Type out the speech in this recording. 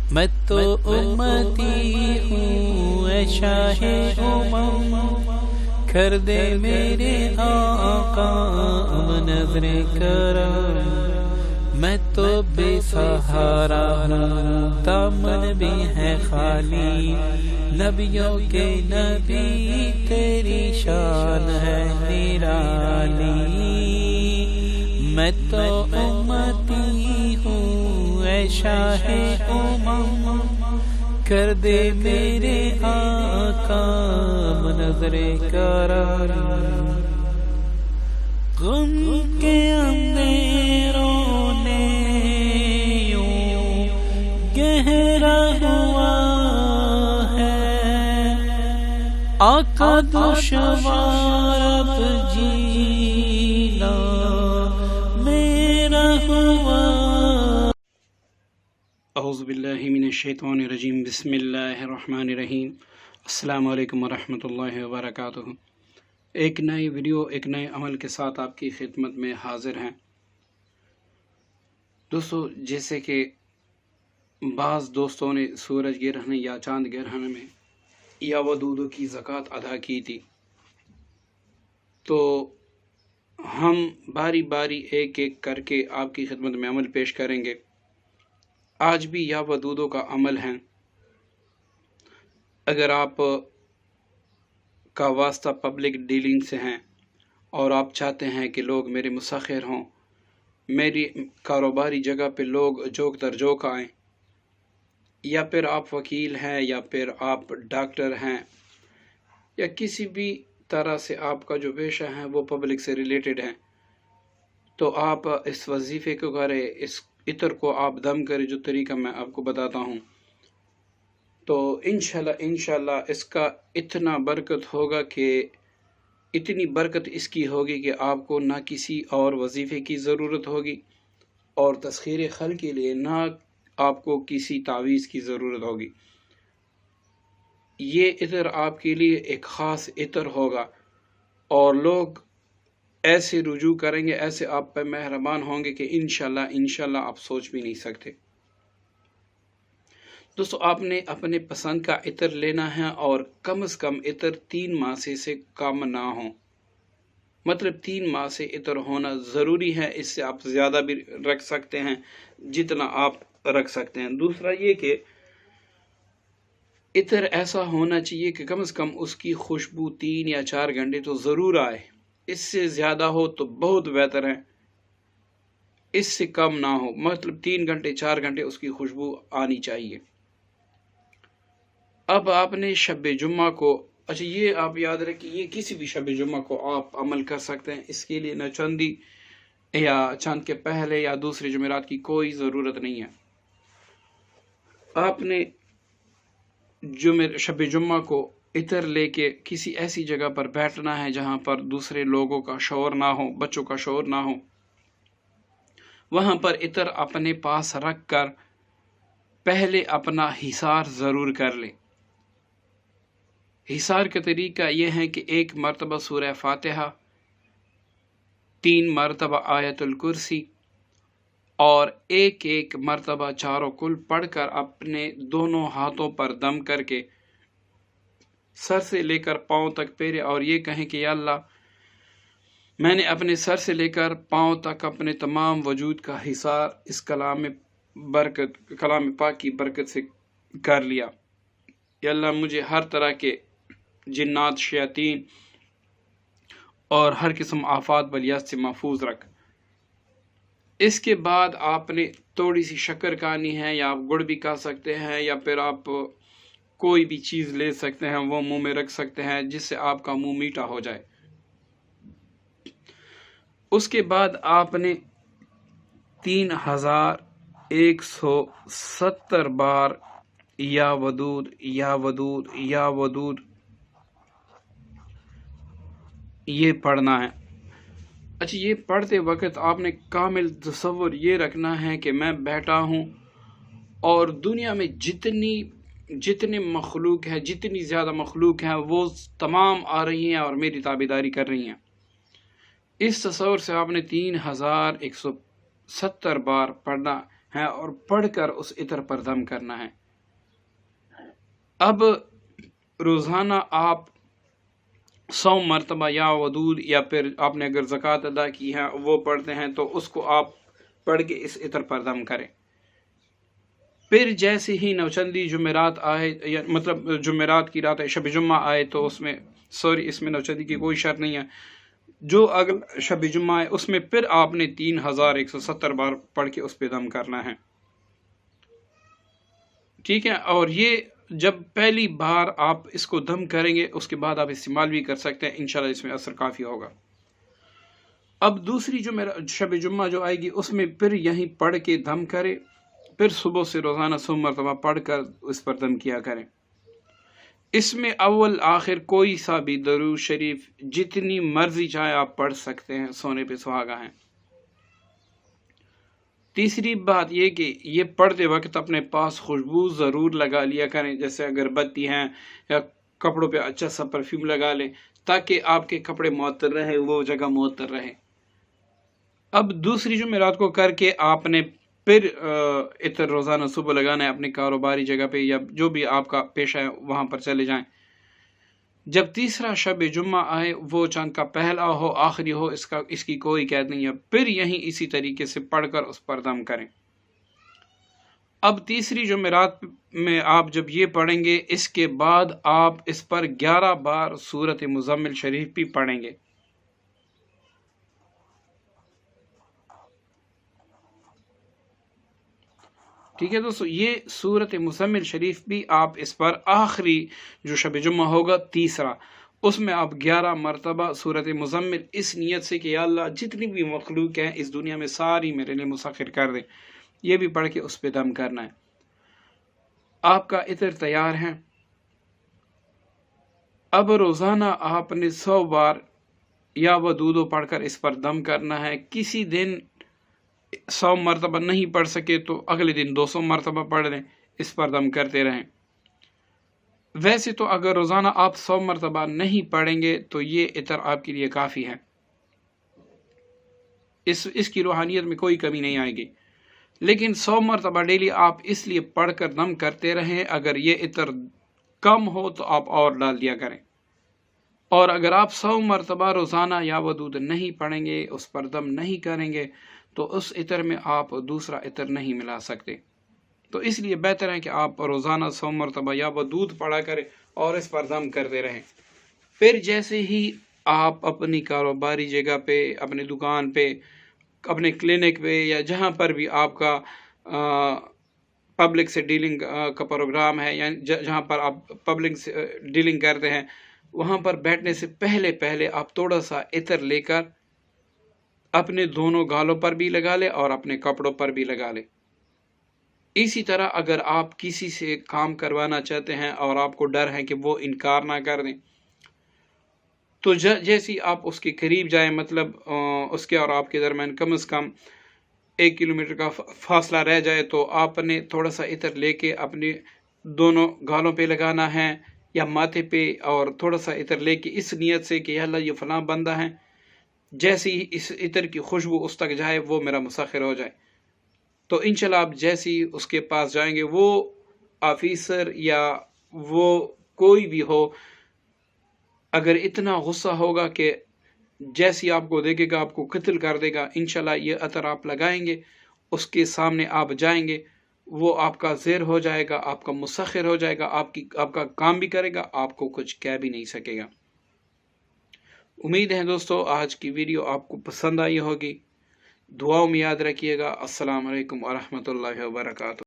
میں تو امتی ہوں اے شاہ امم، کر دے میرے آقا اب نظر کرم۔ میں تو بے سہارا ہوں، دامن بھی ہے خالی، نبیوں کے نبی تیری شان ہے نرالی۔ میں تو امتی ہوں اے شاہ امم، کر دے میرے آقا نظر کرم۔ غم کے اندھیروں نے یوں گہرا ہوا ہے، آقا دشوار اب جینا میرا ہوا۔ اعوذ باللہ من الشیطان الرجیم، بسم اللہ الرحمن الرحیم۔ السلام علیکم ورحمۃ اللہ وبرکاتہ۔ ایک نئی ویڈیو ایک نئے عمل کے ساتھ آپ کی خدمت میں حاضر ہیں دوستو۔ جیسے کہ بعض دوستوں نے سورج گرہن یا چاند گرہن میں یا ودودو کی زکوٰۃ ادا کی تھی، تو ہم باری باری ایک ایک کر کے آپ کی خدمت میں عمل پیش کریں گے۔ آج بھی یا ودودو کا عمل ہے۔ اگر آپ کا واسطہ پبلک ڈیلنگ سے ہیں اور آپ چاہتے ہیں کہ لوگ میرے مسخر ہوں، میری کاروباری جگہ پہ لوگ جوک در جوک آئیں، یا پھر آپ وکیل ہیں یا پھر آپ ڈاکٹر ہیں یا کسی بھی طرح سے آپ کا جو پیشہ ہے وہ پبلک سے ریلیٹڈ ہے، تو آپ اس وظیفے کو کریں، اس عطر کو آپ دم کریں جو طریقہ میں آپ کو بتاتا ہوں، تو انشاءاللہ اس کا اتنا برکت ہوگا کہ اتنی برکت اس کی ہوگی کہ آپ کو نہ کسی اور وظیفے کی ضرورت ہوگی اور تسخیر خلق کے لیے نہ آپ کو کسی تعویذ کی ضرورت ہوگی۔ یہ عطر آپ کے لیے ایک خاص عطر ہوگا اور لوگ ایسے رجوع کریں گے، ایسے آپ پہ مہربان ہوں گے کہ انشاءاللہ آپ سوچ بھی نہیں سکتے۔ دوستو، آپ نے اپنے پسند کا عطر لینا ہے اور کم از کم عطر 3 ماہ سے کم نہ ہو، مطلب 3 ماہ سے عطر ہونا ضروری ہے۔ اس سے آپ زیادہ بھی رکھ سکتے ہیں جتنا آپ رکھ سکتے ہیں۔ دوسرا یہ کہ عطر ایسا ہونا چاہیے کہ کم از کم اس کی خوشبو 3 یا 4 گھنٹے تو ضرور آئے، اس سے زیادہ ہو تو بہت بہتر ہے، اس سے کم نہ ہو، مطلب 3 گھنٹے 4 گھنٹے اس کی خوشبو آنی چاہیے۔ اب آپ نے شب جمعہ کو، اچھا یہ آپ یاد رکھیں، یہ کسی بھی شب جمعہ کو آپ عمل کر سکتے ہیں، اس کے لیے نہ چاندی یا چاند کے پہلے یا دوسرے جمعرات کی کوئی ضرورت نہیں ہے۔ آپ نے شب جمعہ کو عطر لے کے کسی ایسی جگہ پر بیٹھنا ہے جہاں پر دوسرے لوگوں کا شور نہ ہو، بچوں کا شور نہ ہو، وہاں پر عطر اپنے پاس رکھ کر پہلے اپنا حصار ضرور کر لے۔ حصار کا طریقہ یہ ہے کہ 1 مرتبہ سورہ فاتحہ، 3 مرتبہ آیت الکرسی اور 1 مرتبہ چاروں کل پڑھ کر اپنے دونوں ہاتھوں پر دم کر کے سر سے لے کر پاؤں تک پھیرے اور یہ کہیں کہ یا اللہ، میں نے اپنے سر سے لے کر پاؤں تک اپنے تمام وجود کا حصار اس کلام پاک کی برکت سے کر لیا۔ یا اللہ، مجھے ہر طرح کے جنات، شیاطین اور ہر قسم آفات بلیات سے محفوظ رکھ۔ اس کے بعد آپ نے تھوڑی سی شکر کھانی ہے، یا آپ گڑ بھی کھا سکتے ہیں، یا پھر آپ کوئی بھی چیز لے سکتے ہیں، وہ منہ میں رکھ سکتے ہیں جس سے آپ کا منہ میٹھا ہو جائے۔ اس کے بعد آپ نے 3170 بار یا ودود یا ودود یا ودود یہ پڑھنا ہے۔ اچھا، یہ پڑھتے وقت آپ نے کامل تصور یہ رکھنا ہے کہ میں بیٹھا ہوں اور دنیا میں جتنے مخلوق ہیں، جتنی زیادہ مخلوق ہیں، وہ تمام آ رہی ہیں اور میری تابعداری کر رہی ہیں۔ اس تصور سے آپ نے 3170 بار پڑھنا ہے اور پڑھ کر اس عطر پر دم کرنا ہے۔ اب روزانہ آپ 100 مرتبہ یا ودود، یا پھر آپ نے اگر زکوٰۃ ادا کی ہے وہ پڑھتے ہیں تو اس کو آپ پڑھ کے اس عطر پر دم کریں۔ پھر جیسے ہی نوچندی جمعرات آئے، یا مطلب جمعرات کی رات شب جمعہ آئے، تو اس میں نوچندی کی کوئی شرط نہیں ہے، جو اگر شب جمعہ ہے اس میں پھر آپ نے 3170 بار پڑھ کے اس پہ دم کرنا ہے، ٹھیک ہے۔ اور یہ جب پہلی بار آپ اس کو دم کریں گے اس کے بعد آپ استعمال بھی کر سکتے ہیں، انشاءاللہ اس میں اثر کافی ہوگا۔ اب دوسری جو میرا شب جمعہ جو آئے گی اس میں پھر یہیں پڑھ کے دم کرے، پھر صبح سے روزانہ 100 مرتبہ پڑھ کر اس پر دم کیا کریں۔ اس میں اول آخر کوئی سا بھی درود شریف جتنی مرضی چاہے آپ پڑھ سکتے ہیں، سونے پہ سہاگا ہیں۔ تیسری بات یہ کہ یہ پڑھتے وقت اپنے پاس خوشبو ضرور لگا لیا کریں، جیسے اگربتی ہیں یا کپڑوں پہ اچھا سا پرفیوم لگا لیں تاکہ آپ کے کپڑے معطر رہے، وہ جگہ معطر رہے۔ اب دوسری جمعرات کو کر کے آپ نے پھر عطر روزانہ صبح لگانا ہے اپنی کاروباری جگہ پہ یا جو بھی آپ کا پیشہ ہے وہاں پر چلے جائیں۔ جب تیسرا شب جمعہ آئے، وہ چاند کا پہلا ہو آخری ہو، اس کی کوئی قید نہیں ہے، پھر یہیں اسی طریقے سے پڑھ کر اس پر دم کریں۔ اب تیسری جمعرات میں آپ جب یہ پڑھیں گے، اس کے بعد آپ اس پر 11 بار سورۃ مزمل شریف بھی پڑھیں گے۔ ٹھیک ہے دوستو، یہ سورۃ مزمل شریف بھی آپ اس پر آخری جو شب جمعہ ہوگا تیسرا، اس میں آپ 11 مرتبہ سورۃ مزمل اس نیت سے کہ یا اللہ جتنی بھی مخلوق ہیں اس دنیا میں ساری میرے لیے مسخر کر دے، یہ بھی پڑھ کے اس پہ دم کرنا ہے۔ آپ کا عطر تیار ہے۔ اب روزانہ آپ نے 100 بار یا ودودو پڑھ کر اس پر دم کرنا ہے۔ کسی دن 100 مرتبہ نہیں پڑھ سکے تو اگلے دن 200 مرتبہ پڑھ لیں، اس پر دم کرتے رہیں۔ ویسے تو اگر روزانہ آپ 100 مرتبہ نہیں پڑھیں گے تو یہ عطر آپ کے لیے کافی ہے، اس کی روحانیت میں کوئی کمی نہیں آئے گی۔ لیکن 100 مرتبہ ڈیلی آپ اس لیے پڑھ کر دم کرتے رہیں، اگر یہ عطر کم ہو تو آپ اور ڈال دیا کریں، اور اگر آپ 100 مرتبہ روزانہ یا ودود نہیں پڑھیں گے، اس پر دم نہیں کریں گے، تو اس عطر میں آپ دوسرا عطر نہیں ملا سکتے۔ تو اس لیے بہتر ہے کہ آپ روزانہ 100 مرتبہ یا ودود پڑھا کریں اور اس پر دم کرتے رہیں۔ پھر جیسے ہی آپ اپنی کاروباری جگہ پہ، اپنی دکان پہ، اپنے کلینک پہ، یا جہاں پر بھی آپ کا پبلک سے ڈیلنگ کا پروگرام ہے، یا جہاں پر آپ پبلک سے ڈیلنگ کرتے ہیں، وہاں پر بیٹھنے سے پہلے آپ تھوڑا سا عطر لے کر اپنے دونوں گالوں پر بھی لگا لے اور اپنے کپڑوں پر بھی لگا لے۔ اسی طرح اگر آپ کسی سے کام کروانا چاہتے ہیں اور آپ کو ڈر ہے کہ وہ انکار نہ کر دیں، تو جیسی آپ اس کے قریب جائیں، مطلب اس کے اور آپ کے درمیان کم از کم 1 کلومیٹر کا فاصلہ رہ جائے، تو آپ نے تھوڑا سا عطر لے کے اپنے دونوں گالوں پہ لگانا ہے یا ماتھے پہ، اور تھوڑا سا عطر لے کے اس نیت سے کہ یا اللہ یہ فلاں بندہ ہے، جیسے ہی اس عطر کی خوشبو اس تک جائے وہ میرا مسخر ہو جائے۔ تو انشاءاللہ آپ جیسے ہی اس کے پاس جائیں گے، وہ آفیسر یا وہ کوئی بھی ہو، اگر اتنا غصہ ہوگا کہ جیسی آپ کو دیکھے گا آپ کو قتل کر دے گا، انشاءاللہ یہ عطر آپ لگائیں گے، اس کے سامنے آپ جائیں گے، وہ آپ کا زیر ہو جائے گا، آپ کا مسخر ہو جائے گا، آپ کا کام بھی کرے گا، آپ کو کچھ کہہ بھی نہیں سکے گا۔ امید ہے دوستو آج کی ویڈیو آپ کو پسند آئی ہوگی، دعاؤں میں یاد رکھیے گا۔ السلام علیکم ورحمۃ اللہ وبرکاتہ۔